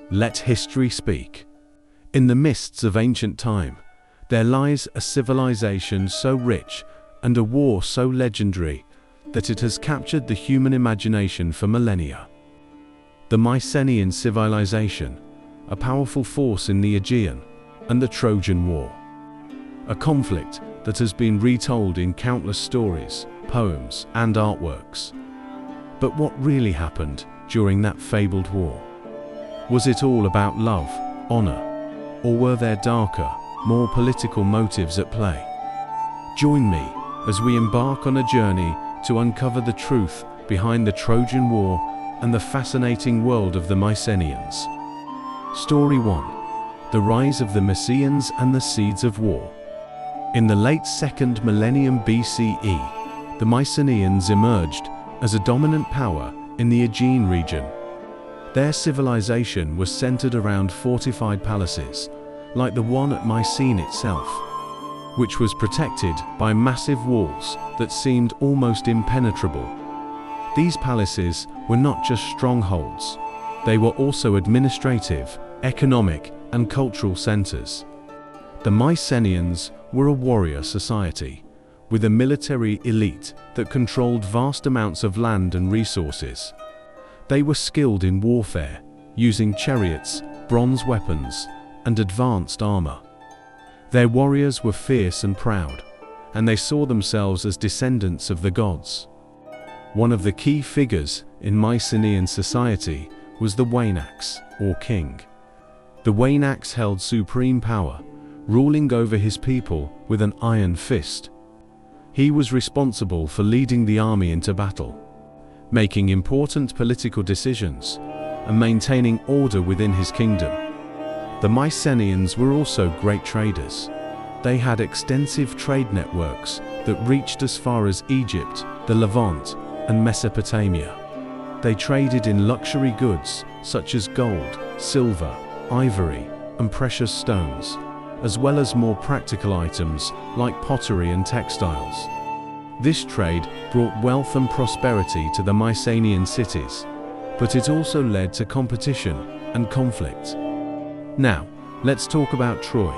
Let history speak. In the mists of ancient time, there lies a civilization so rich and a war so legendary that it has captured the human imagination for millennia. The Mycenaean civilization, a powerful force in the Aegean, and the Trojan War. A conflict that has been retold in countless stories, poems, and artworks. But what really happened during that fabled war? Was it all about love, honor, or were there darker, more political motives at play? Join me as we embark on a journey to uncover the truth behind the Trojan War and the fascinating world of the Mycenaeans. Story 1. The Rise of the Mycenaeans and the Seeds of War. In the late 2nd millennium BCE, the Mycenaeans emerged as a dominant power in the Aegean region. Their civilization was centered around fortified palaces, like the one at Mycenae itself, which was protected by massive walls that seemed almost impenetrable. These palaces were not just strongholds, they were also administrative, economic, and cultural centers. The Mycenaeans were a warrior society, with a military elite that controlled vast amounts of land and resources. They were skilled in warfare, using chariots, bronze weapons, and advanced armor. Their warriors were fierce and proud, and they saw themselves as descendants of the gods. One of the key figures in Mycenaean society was the Wainax, or king. The Wainax held supreme power, ruling over his people with an iron fist. He was responsible for leading the army into battle, making important political decisions, and maintaining order within his kingdom. The Mycenaeans were also great traders. They had extensive trade networks that reached as far as Egypt, the Levant, and Mesopotamia. They traded in luxury goods such as gold, silver, ivory, and precious stones, as well as more practical items like pottery and textiles. This trade brought wealth and prosperity to the Mycenaean cities, but it also led to competition and conflict. Now, let's talk about Troy.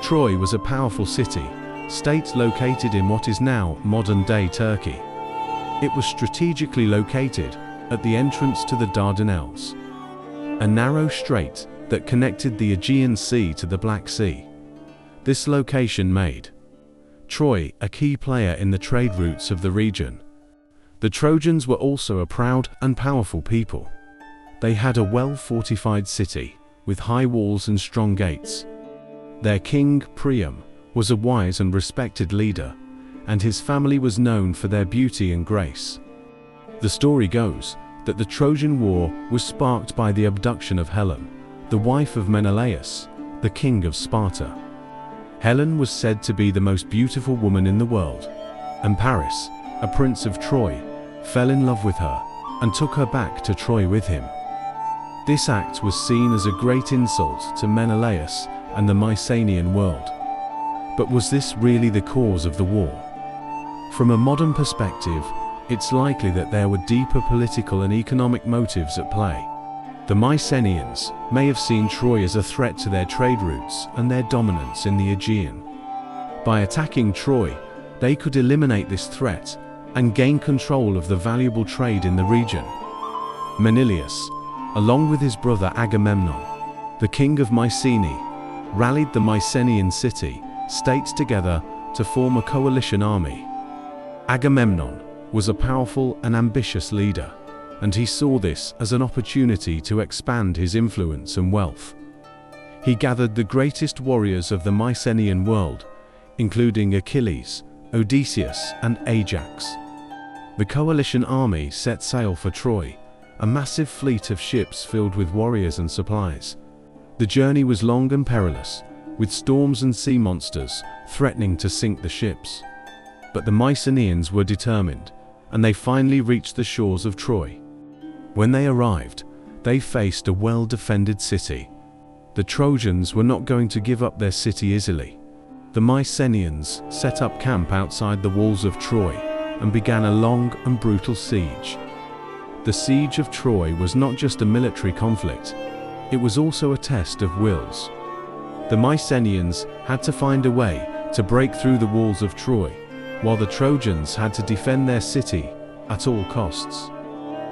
Troy was a powerful city-state located in what is now modern-day Turkey. It was strategically located at the entrance to the Dardanelles, a narrow strait that connected the Aegean Sea to the Black Sea. This location made Troy a key player in the trade routes of the region. The Trojans were also a proud and powerful people. They had a well-fortified city with high walls and strong gates. Their king, Priam, was a wise and respected leader, and his family was known for their beauty and grace. The story goes that the Trojan War was sparked by the abduction of Helen, the wife of Menelaus, the king of Sparta. Helen was said to be the most beautiful woman in the world, and Paris, a prince of Troy, fell in love with her and took her back to Troy with him. This act was seen as a great insult to Menelaus and the Mycenaean world. But was this really the cause of the war? From a modern perspective, it's likely that there were deeper political and economic motives at play. The Mycenaeans may have seen Troy as a threat to their trade routes and their dominance in the Aegean. By attacking Troy, they could eliminate this threat and gain control of the valuable trade in the region. Menelaus, along with his brother Agamemnon, the king of Mycenae, rallied the Mycenaean city-states together to form a coalition army. Agamemnon was a powerful and ambitious leader, and he saw this as an opportunity to expand his influence and wealth. He gathered the greatest warriors of the Mycenaean world, including Achilles, Odysseus, and Ajax. The coalition army set sail for Troy, a massive fleet of ships filled with warriors and supplies. The journey was long and perilous, with storms and sea monsters threatening to sink the ships. But the Mycenaeans were determined, and they finally reached the shores of Troy. When they arrived, they faced a well-defended city. The Trojans were not going to give up their city easily. The Mycenaeans set up camp outside the walls of Troy and began a long and brutal siege. The siege of Troy was not just a military conflict, it was also a test of wills. The Mycenaeans had to find a way to break through the walls of Troy, while the Trojans had to defend their city at all costs.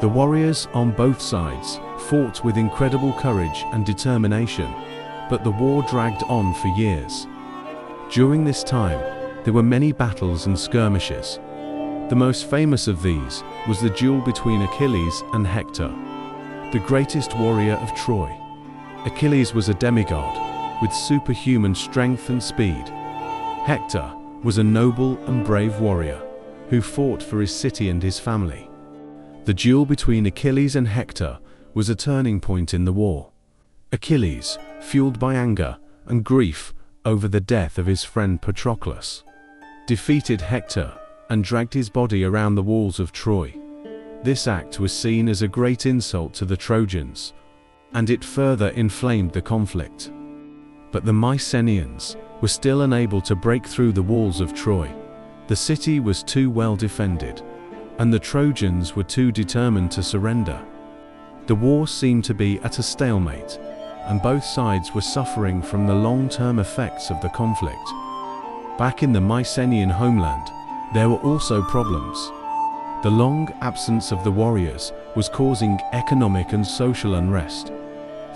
The warriors on both sides fought with incredible courage and determination, but the war dragged on for years. During this time, there were many battles and skirmishes. The most famous of these was the duel between Achilles and Hector, the greatest warrior of Troy. Achilles was a demigod with superhuman strength and speed. Hector was a noble and brave warrior who fought for his city and his family. The duel between Achilles and Hector was a turning point in the war. Achilles, fueled by anger and grief over the death of his friend Patroclus, defeated Hector and dragged his body around the walls of Troy. This act was seen as a great insult to the Trojans, and it further inflamed the conflict. But the Mycenaeans were still unable to break through the walls of Troy. The city was too well defended, and the Trojans were too determined to surrender. The war seemed to be at a stalemate, and both sides were suffering from the long-term effects of the conflict. Back in the Mycenaean homeland, there were also problems. The long absence of the warriors was causing economic and social unrest.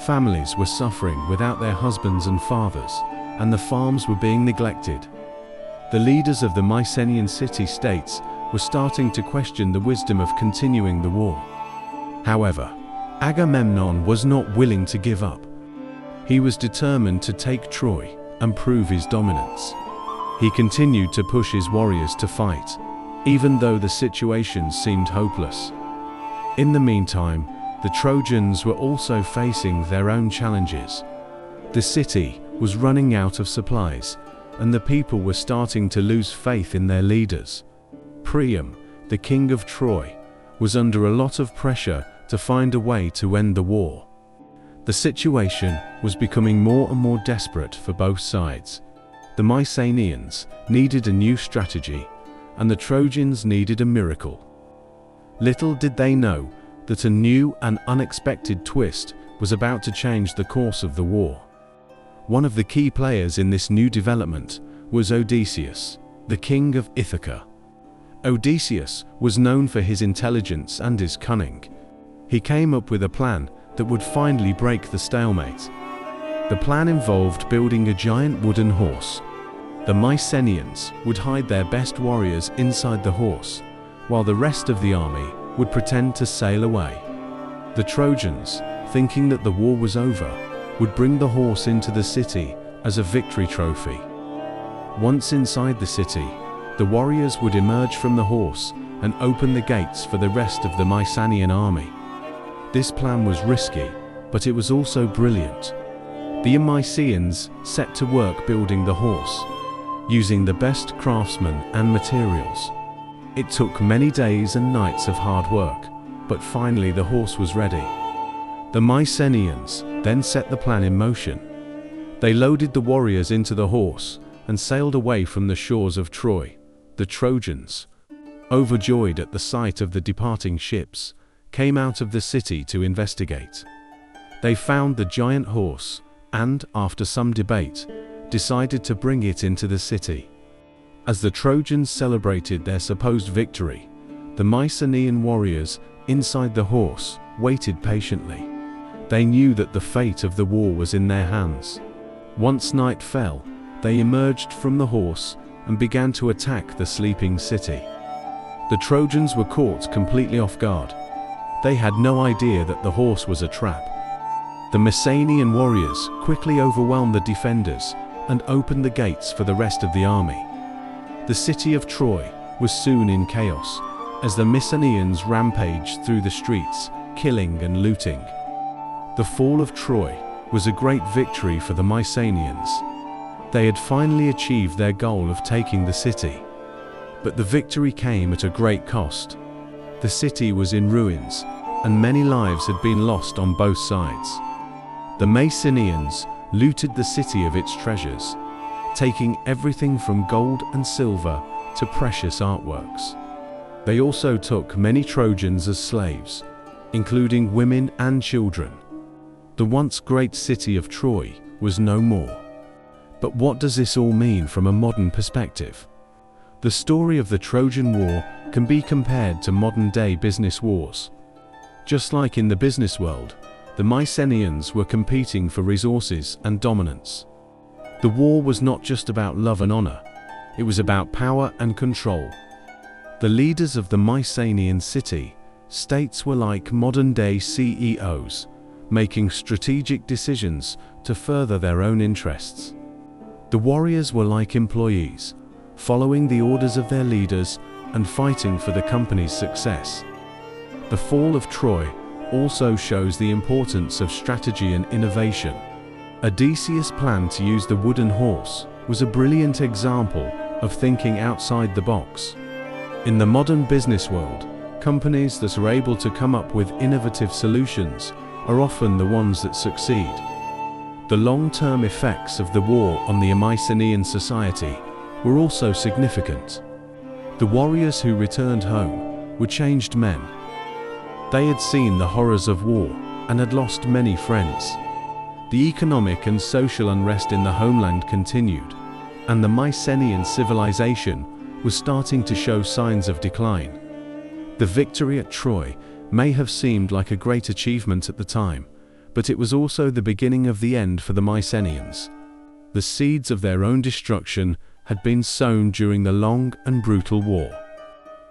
Families were suffering without their husbands and fathers, and the farms were being neglected. The leaders of the Mycenaean city-states were starting to question the wisdom of continuing the war. However, Agamemnon was not willing to give up. He was determined to take Troy and prove his dominance. He continued to push his warriors to fight, even though the situation seemed hopeless. In the meantime, the Trojans were also facing their own challenges. The city was running out of supplies, and the people were starting to lose faith in their leaders. Priam, the king of Troy, was under a lot of pressure to find a way to end the war. The situation was becoming more and more desperate for both sides. The Mycenaeans needed a new strategy, and the Trojans needed a miracle. Little did they know that a new and unexpected twist was about to change the course of the war. One of the key players in this new development was Odysseus, the king of Ithaca. Odysseus was known for his intelligence and his cunning. He came up with a plan that would finally break the stalemate. The plan involved building a giant wooden horse. The Mycenaeans would hide their best warriors inside the horse, while the rest of the army would pretend to sail away. The Trojans, thinking that the war was over, would bring the horse into the city as a victory trophy. Once inside the city, the warriors would emerge from the horse and open the gates for the rest of the Mycenaean army. This plan was risky, but it was also brilliant. The Mycenaeans set to work building the horse, using the best craftsmen and materials. It took many days and nights of hard work, but finally the horse was ready. The Mycenaeans then set the plan in motion. They loaded the warriors into the horse and sailed away from the shores of Troy. The Trojans, overjoyed at the sight of the departing ships, came out of the city to investigate. They found the giant horse and, after some debate, decided to bring it into the city. As the Trojans celebrated their supposed victory, the Mycenaean warriors inside the horse waited patiently. They knew that the fate of the war was in their hands. Once night fell, they emerged from the horse and began to attack the sleeping city. The Trojans were caught completely off guard. They had no idea that the horse was a trap. The Mycenaean warriors quickly overwhelmed the defenders and opened the gates for the rest of the army. The city of Troy was soon in chaos, as the Mycenaeans rampaged through the streets, killing and looting. The fall of Troy was a great victory for the Mycenaeans. They had finally achieved their goal of taking the city. But the victory came at a great cost. The city was in ruins, and many lives had been lost on both sides. The Mycenaeans looted the city of its treasures, taking everything from gold and silver to precious artworks. They also took many Trojans as slaves, including women and children. The once great city of Troy was no more. But what does this all mean from a modern perspective? The story of the Trojan War can be compared to modern-day business wars. Just like in the business world, the Mycenaeans were competing for resources and dominance. The war was not just about love and honor, it was about power and control. The leaders of the Mycenaean city-states were like modern-day CEOs, making strategic decisions to further their own interests. The warriors were like employees, following the orders of their leaders and fighting for the company's success. The fall of Troy also shows the importance of strategy and innovation. Odysseus' plan to use the wooden horse was a brilliant example of thinking outside the box. In the modern business world, companies that are able to come up with innovative solutions are often the ones that succeed. The long-term effects of the war on the Mycenaean society were also significant. The warriors who returned home were changed men. They had seen the horrors of war and had lost many friends. The economic and social unrest in the homeland continued, and the Mycenaean civilization was starting to show signs of decline. The victory at Troy may have seemed like a great achievement at the time, but it was also the beginning of the end for the Mycenaeans. The seeds of their own destruction had been sown during the long and brutal war.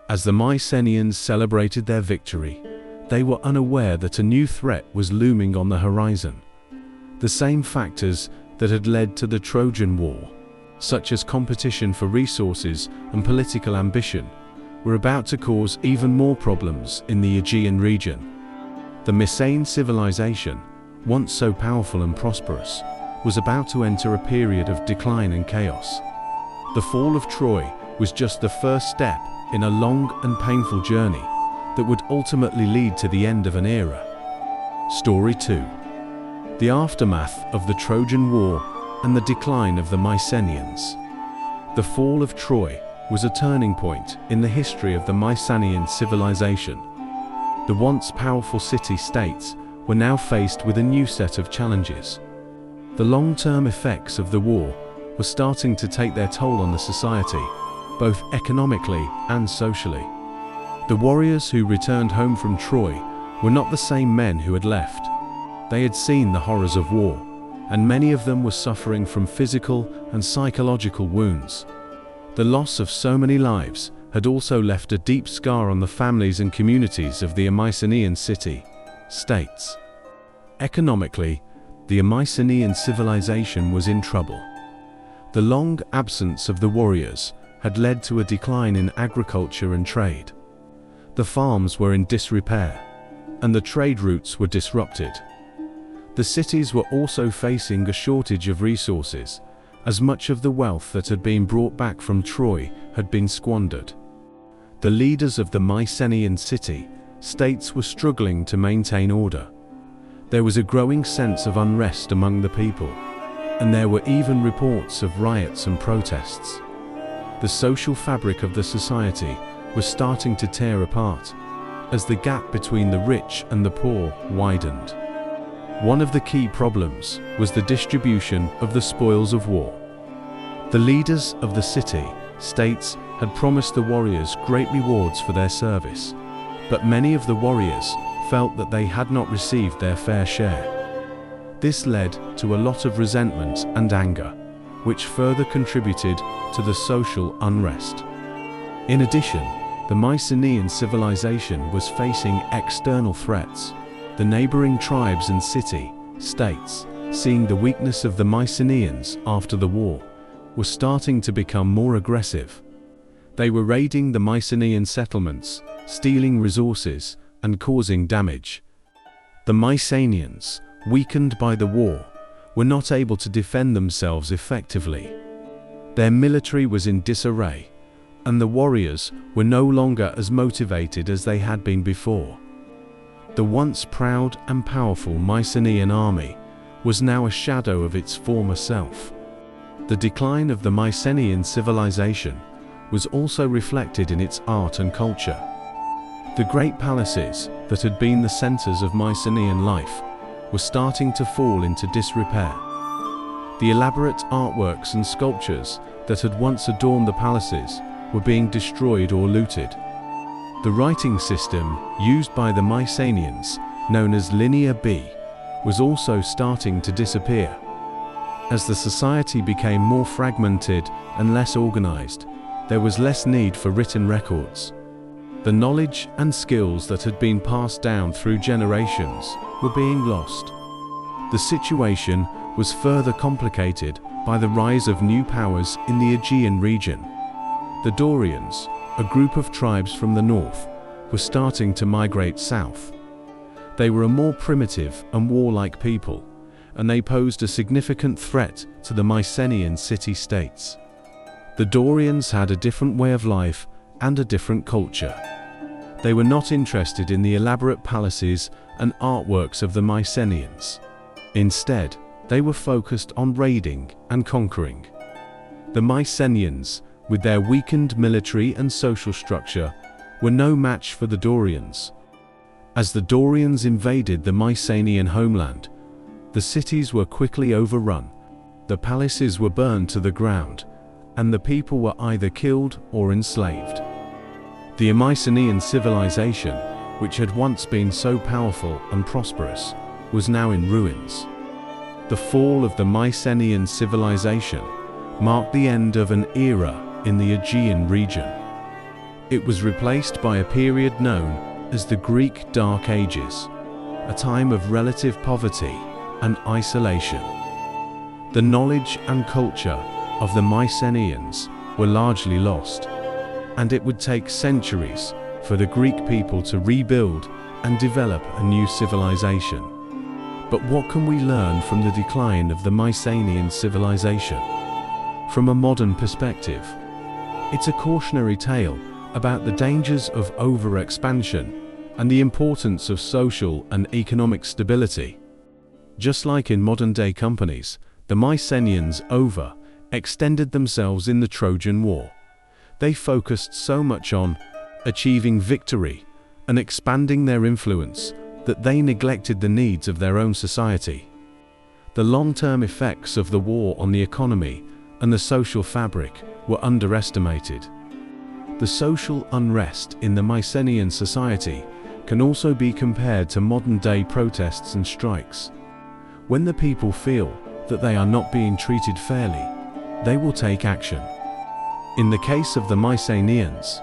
As the Mycenaeans celebrated their victory, they were unaware that a new threat was looming on the horizon. The same factors that had led to the Trojan War, such as competition for resources and political ambition, were about to cause even more problems in the Aegean region. The Mycenaean civilization, once so powerful and prosperous, was about to enter a period of decline and chaos. The fall of Troy was just the first step in a long and painful journey that would ultimately lead to the end of an era. Story 2. The aftermath of the Trojan War and the decline of the Mycenaeans. The fall of Troy was a turning point in the history of the Mycenaean civilization. The once powerful city-states were now faced with a new set of challenges. The long-term effects of the war were starting to take their toll on the society, both economically and socially. The warriors who returned home from Troy were not the same men who had left. They had seen the horrors of war, and many of them were suffering from physical and psychological wounds. The loss of so many lives had also left a deep scar on the families and communities of the Mycenaean city-states. Economically, the Mycenaean civilization was in trouble. The long absence of the warriors had led to a decline in agriculture and trade. The farms were in disrepair, and the trade routes were disrupted. The cities were also facing a shortage of resources, as much of the wealth that had been brought back from Troy had been squandered. The leaders of the Mycenaean city-states were struggling to maintain order. There was a growing sense of unrest among the people, and there were even reports of riots and protests. The social fabric of the society was starting to tear apart, as the gap between the rich and the poor widened. One of the key problems was the distribution of the spoils of war. The leaders of the city-states had promised the warriors great rewards for their service, but many of the warriors felt that they had not received their fair share. This led to a lot of resentment and anger, which further contributed to the social unrest. In addition, the Mycenaean civilization was facing external threats. The neighboring tribes and city-states, seeing the weakness of the Mycenaeans after the war, were starting to become more aggressive. They were raiding the Mycenaean settlements, stealing resources, and causing damage. The Mycenaeans, weakened by the war, were not able to defend themselves effectively. Their military was in disarray, and the warriors were no longer as motivated as they had been before. The once proud and powerful Mycenaean army was now a shadow of its former self. The decline of the Mycenaean civilization was also reflected in its art and culture. The great palaces that had been the centers of Mycenaean life were starting to fall into disrepair. The elaborate artworks and sculptures that had once adorned the palaces were being destroyed or looted. The writing system used by the Mycenaeans, known as Linear B, was also starting to disappear. As the society became more fragmented and less organized, there was less need for written records. The knowledge and skills that had been passed down through generations were being lost. The situation was further complicated by the rise of new powers in the Aegean region. The Dorians, a group of tribes from the north, were starting to migrate south. They were a more primitive and warlike people, and they posed a significant threat to the Mycenaean city-states. The Dorians had a different way of life and a different culture. They were not interested in the elaborate palaces and artworks of the Mycenaeans. Instead, they were focused on raiding and conquering. The Mycenaeans, with their weakened military and social structure, were no match for the Dorians. As the Dorians invaded the Mycenaean homeland, the cities were quickly overrun, the palaces were burned to the ground, and the people were either killed or enslaved. The Mycenaean civilization, which had once been so powerful and prosperous, was now in ruins. The fall of the Mycenaean civilization marked the end of an era in the Aegean region. It was replaced by a period known as the Greek Dark Ages, a time of relative poverty and isolation. The knowledge and culture of the Mycenaeans were largely lost, and it would take centuries for the Greek people to rebuild and develop a new civilization. But what can we learn from the decline of the Mycenaean civilization? From a modern perspective, it's a cautionary tale about the dangers of over-expansion and the importance of social and economic stability. Just like in modern-day companies, the Mycenaeans extended themselves in the Trojan War. They focused so much on achieving victory and expanding their influence that they neglected the needs of their own society. The long-term effects of the war on the economy and the social fabric were underestimated. The social unrest in the Mycenaean society can also be compared to modern-day protests and strikes. When the people feel that they are not being treated fairly, they will take action. In the case of the Mycenaeans,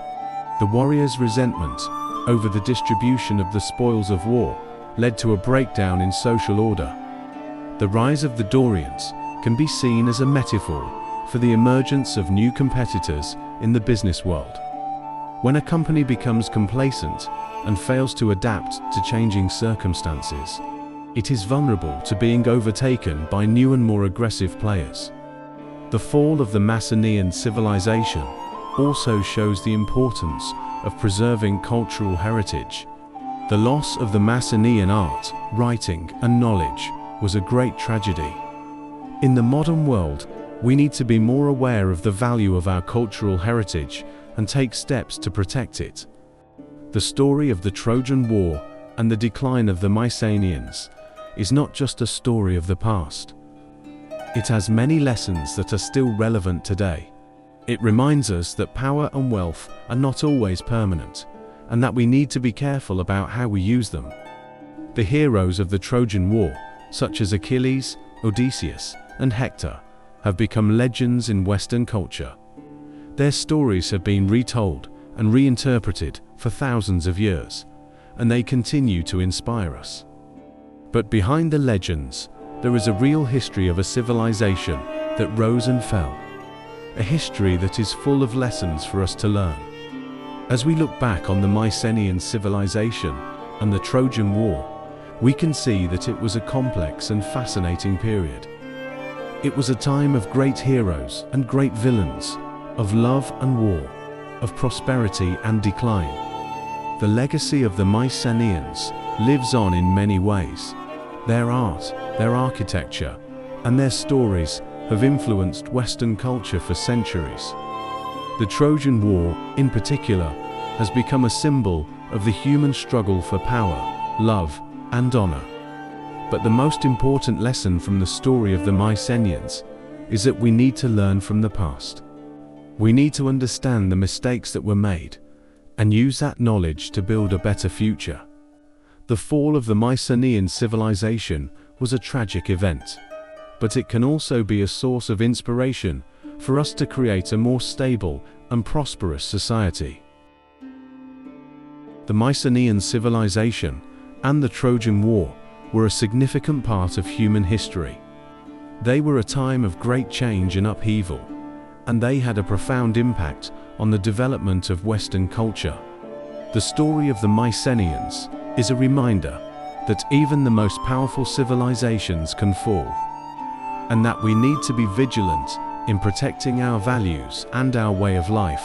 the warriors' resentment over the distribution of the spoils of war led to a breakdown in social order. The rise of the Dorians can be seen as a metaphor for the emergence of new competitors in the business world. When a company becomes complacent and fails to adapt to changing circumstances, it is vulnerable to being overtaken by new and more aggressive players. The fall of the Mycenaean civilization also shows the importance of preserving cultural heritage. The loss of the Mycenaean art, writing, and knowledge was a great tragedy. In the modern world, we need to be more aware of the value of our cultural heritage and take steps to protect it. The story of the Trojan War and the decline of the Mycenaeans is not just a story of the past. It has many lessons that are still relevant today. It reminds us that power and wealth are not always permanent, and that we need to be careful about how we use them. The heroes of the Trojan War, such as Achilles, Odysseus, and Hector, have become legends in Western culture. Their stories have been retold and reinterpreted for thousands of years, and they continue to inspire us. But behind the legends, there is a real history of a civilization that rose and fell. A history that is full of lessons for us to learn. As we look back on the Mycenaean civilization and the Trojan War, we can see that it was a complex and fascinating period. It was a time of great heroes and great villains, of love and war, of prosperity and decline. The legacy of the Mycenaeans lives on in many ways. Their art, their architecture, and their stories have influenced Western culture for centuries. The Trojan War, in particular, has become a symbol of the human struggle for power, love, and honor. But the most important lesson from the story of the Mycenaeans is that we need to learn from the past. We need to understand the mistakes that were made and use that knowledge to build a better future. The fall of the Mycenaean civilization was a tragic event, but it can also be a source of inspiration for us to create a more stable and prosperous society. The Mycenaean civilization and the Trojan War were a significant part of human history. They were a time of great change and upheaval, and they had a profound impact on the development of Western culture. The story of the Mycenaeans is a reminder that even the most powerful civilizations can fall, and that we need to be vigilant in protecting our values and our way of life.